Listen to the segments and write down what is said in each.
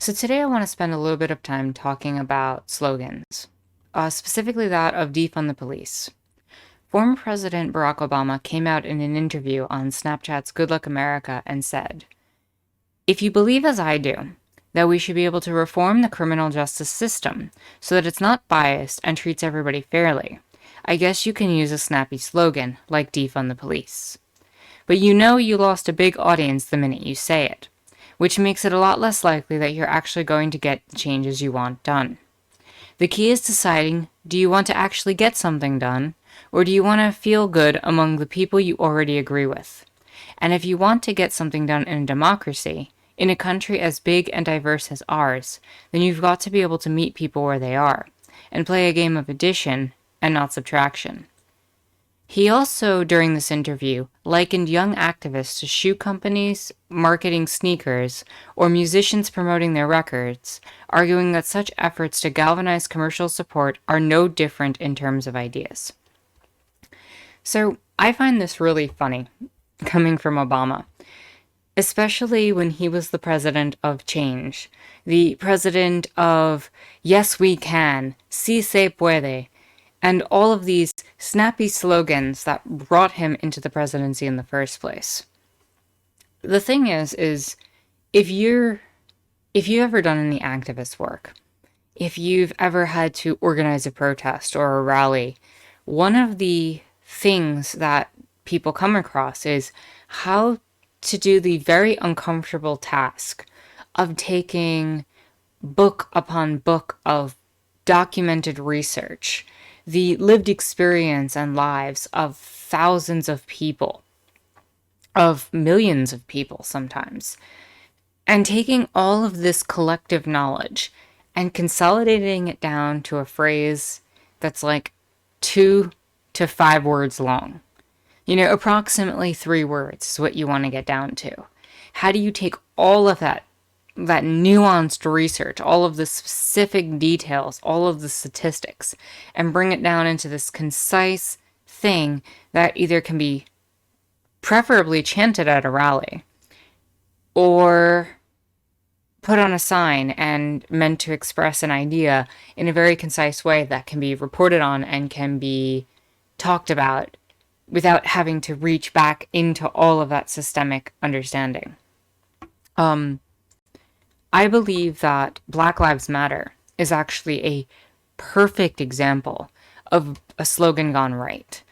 So today I want to spend a little bit of time talking about slogans, specifically that of defund the police. Former President Barack Obama came out in an interview on Snapchat's Good Luck America and said, "If you believe as I do, that we should be able to reform the criminal justice system so that it's not biased and treats everybody fairly, I guess you can use a snappy slogan like defund the police. But you know you lost a big audience the minute you say it, which makes it a lot less likely that you're actually going to get the changes you want done. The key is deciding, do you want to actually get something done, or do you want to feel good among the people you already agree with? And if you want to get something done in a democracy, in a country as big and diverse as ours, then you've got to be able to meet people where they are, and play a game of addition and not subtraction." He also, during this interview, likened young activists to shoe companies marketing sneakers or musicians promoting their records, arguing that such efforts to galvanize commercial support are no different in terms of ideas. So I find this really funny, coming from Obama, especially when he was the president of change, the president of yes we can, si se puede, and all of these snappy slogans that brought him into the presidency in the first place. The thing is if you've ever done any activist work, if you've ever had to organize a protest or a rally, one of the things that people come across is how to do the very uncomfortable task of taking book upon book of documented research, the lived experience and lives of thousands of people, of millions of people sometimes, and taking all of this collective knowledge and consolidating it down to a phrase that's like 2 to 5 words long. Approximately 3 words is what you want to get down to. How do you take all of that nuanced research, all of the specific details, all of the statistics, and bring it down into this concise thing that either can be preferably chanted at a rally or put on a sign and meant to express an idea in a very concise way that can be reported on and can be talked about without having to reach back into all of that systemic understanding. I believe that Black Lives Matter is actually a perfect example of a slogan gone right.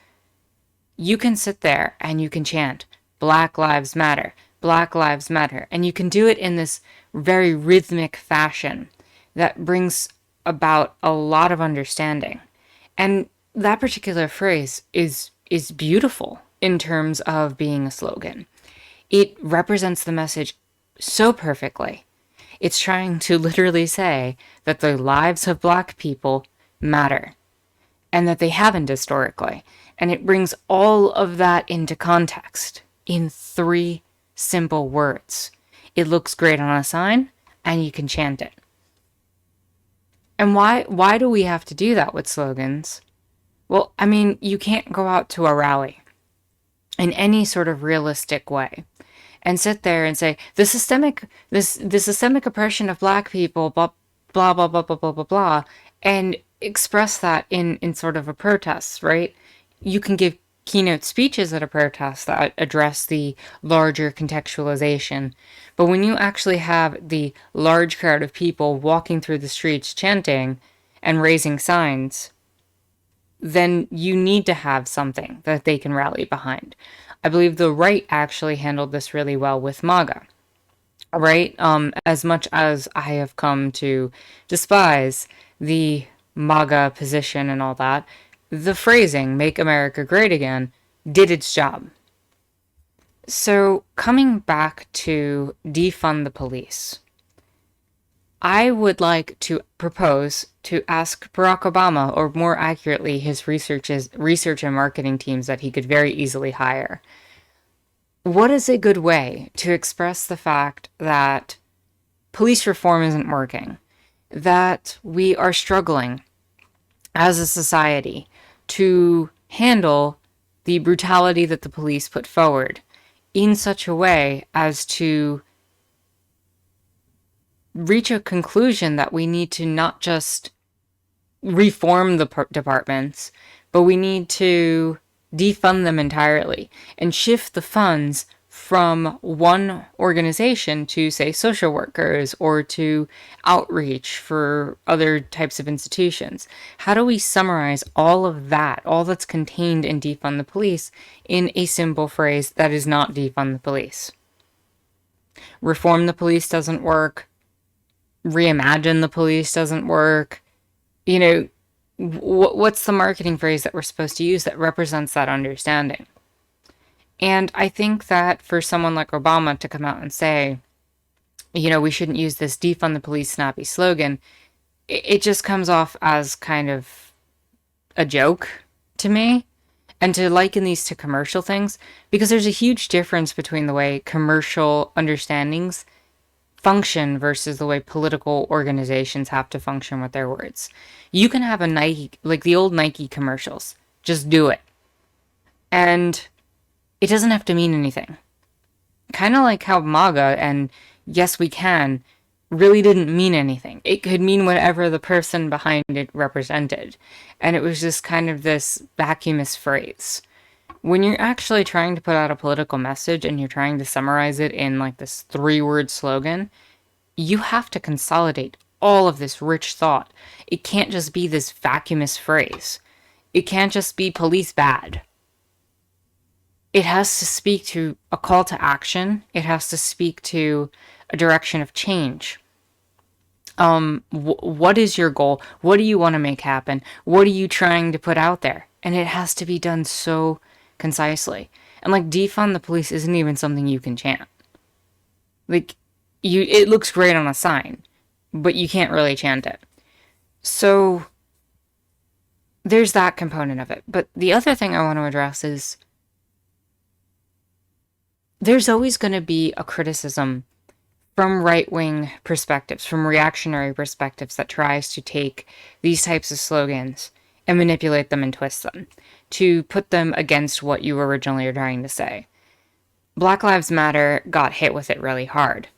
You can sit there and you can chant, Black Lives Matter, Black Lives Matter, and you can do it in this very rhythmic fashion that brings about a lot of understanding. And that particular phrase is beautiful in terms of being a slogan. It represents the message so perfectly. It's trying to literally say that the lives of Black people matter, and that they haven't historically. And it brings all of that into context in 3 simple words. It looks great on a sign, and you can chant it. And why do we have to do that with slogans? Well, you can't go out to a rally in any sort of realistic way and sit there and say the systemic oppression of Black people, blah blah blah blah blah blah blah blah, and express that in sort of a protest, right? You can give keynote speeches at a protest that address the larger contextualization, but when you actually have the large crowd of people walking through the streets chanting and raising signs, then you need to have something that they can rally behind. I believe the right actually handled this really well with MAGA, right? As much as I have come to despise the MAGA position and all that, the phrasing, Make America Great Again, did its job. So, coming back to defund the police, I would like to propose to ask Barack Obama, or more accurately, his research and marketing teams that he could very easily hire. What is a good way to express the fact that police reform isn't working, that we are struggling as a society to handle the brutality that the police put forward in such a way as to reach a conclusion that we need to not just reform the departments, but we need to defund them entirely and shift the funds from one organization to, say, social workers or to outreach for other types of institutions. How do we summarize all of that, all that's contained in defund the police, in a simple phrase that is not defund the police? Reform the police doesn't work. Reimagine the police doesn't work. You know, what's the marketing phrase that we're supposed to use that represents that understanding? And I think that for someone like Obama to come out and say, you know, we shouldn't use this defund the police snappy slogan, it just comes off as kind of a joke to me. And to liken these to commercial things, because there's a huge difference between the way commercial understandings function versus the way political organizations have to function with their words. You can have a Nike, like the old Nike commercials, just do it. And it doesn't have to mean anything. Kind of like how MAGA and Yes We Can really didn't mean anything. It could mean whatever the person behind it represented. And it was just kind of this vacuumous phrase. When you're actually trying to put out a political message and you're trying to summarize it in like this 3-word slogan, you have to consolidate all of this rich thought. It can't just be this vacuumous phrase. It can't just be police bad. It has to speak to a call to action. It has to speak to a direction of change. What is your goal? What do you want to make happen? What are you trying to put out there? And it has to be done so concisely. And like defund the police isn't even something you can chant. Like it looks great on a sign, but you can't really chant it. So there's that component of it. But the other thing I want to address is there's always going to be a criticism from right-wing perspectives, from reactionary perspectives that tries to take these types of slogans and manipulate them and twist them to put them against what you originally were trying to say. Black Lives Matter got hit with it really hard.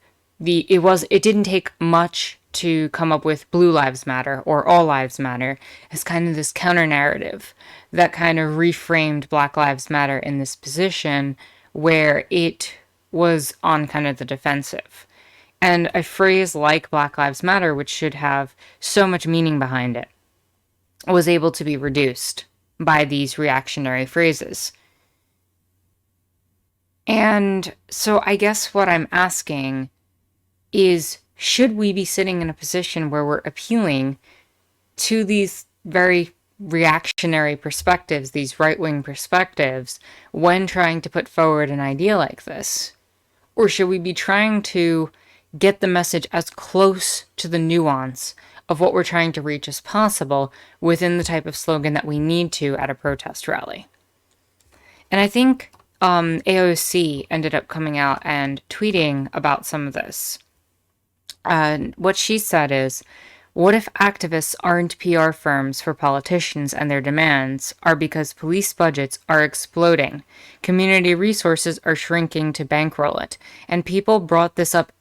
It didn't take much to come up with Blue Lives Matter or All Lives Matter as kind of this counter-narrative that kind of reframed Black Lives Matter in this position where it was on kind of the defensive. And a phrase like Black Lives Matter, which should have so much meaning behind it, was able to be reduced by these reactionary phrases. And so I guess what I'm asking is, should we be sitting in a position where we're appealing to these very reactionary perspectives, these right-wing perspectives, when trying to put forward an idea like this? Or should we be trying to get the message as close to the nuance of what we're trying to reach as possible within the type of slogan that we need to at a protest rally? And I think AOC ended up coming out and tweeting about some of this. What she said is, what if activists aren't PR firms for politicians and their demands are because police budgets are exploding, community resources are shrinking to bankroll it, and people brought this up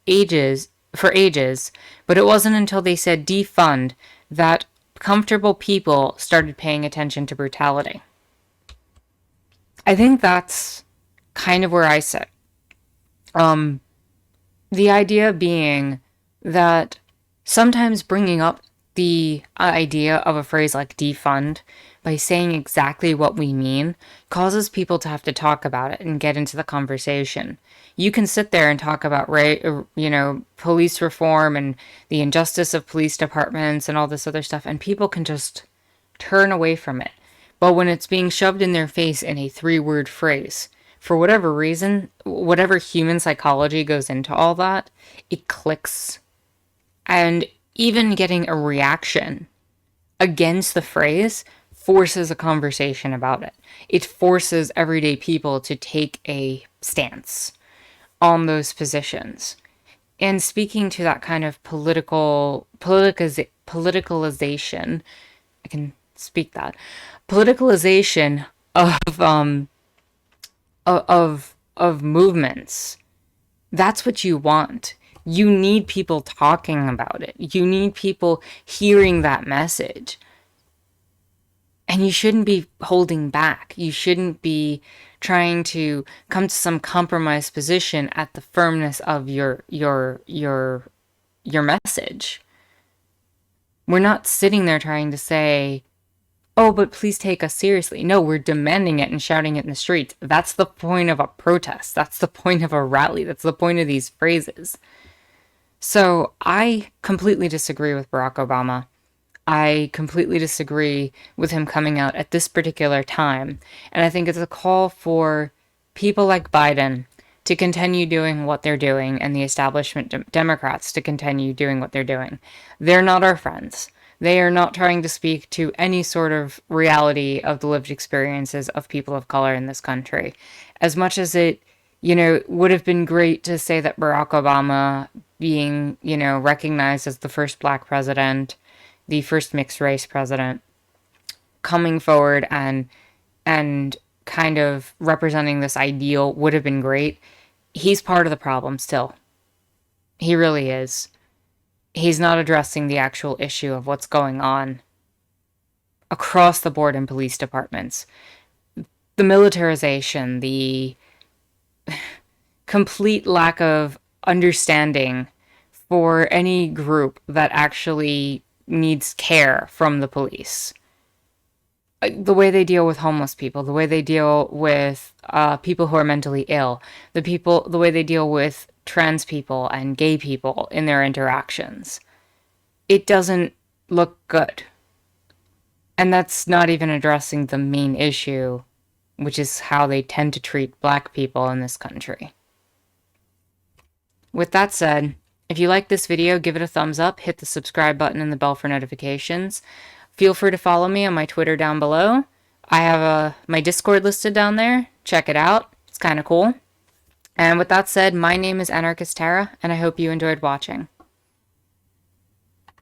for ages, but it wasn't until they said defund that comfortable people started paying attention to brutality. I think that's kind of where I sit. The idea being that sometimes bringing up the idea of a phrase like defund by saying exactly what we mean causes people to have to talk about it and get into the conversation. You can sit there and talk about, police reform and the injustice of police departments and all this other stuff, and people can just turn away from it. But when it's being shoved in their face in a 3-word phrase, for whatever reason, whatever human psychology goes into all that, it clicks. And even getting a reaction against the phrase forces a conversation about it. It forces everyday people to take a stance on those positions. And speaking to that kind of politicalization, I can speak that, politicalization of movements, that's what you want. You need people talking about it. You need people hearing that message. And you shouldn't be holding back. You shouldn't be trying to come to some compromised position at the firmness of your message. We're not sitting there trying to say, "Oh, but please take us seriously." No, we're demanding it and shouting it in the streets. That's the point of a protest. That's the point of a rally. That's the point of these phrases. So I completely disagree with Barack Obama. I completely disagree with him coming out at this particular time. And I think it's a call for people like Biden to continue doing what they're doing and the establishment Democrats to continue doing what they're doing. They're not our friends. They are not trying to speak to any sort of reality of the lived experiences of people of color in this country. As much as it, would have been great to say that Barack Obama being, recognized as the first black president, the first mixed race president, coming forward and kind of representing this ideal would have been great. He's part of the problem still. He really is. He's not addressing the actual issue of what's going on across the board in police departments. The militarization, the complete lack of understanding for any group that actually needs care from the police. The way they deal with homeless people, the way they deal with people who are mentally ill, the way they deal with trans people and gay people in their interactions. It doesn't look good. And that's not even addressing the main issue, which is how they tend to treat black people in this country. With that said, if you like this video, give it a thumbs up, hit the subscribe button and the bell for notifications. Feel free to follow me on my Twitter down below. I have my Discord listed down there. Check it out. It's kind of cool. And with that said, my name is Anarchist Tara, and I hope you enjoyed watching.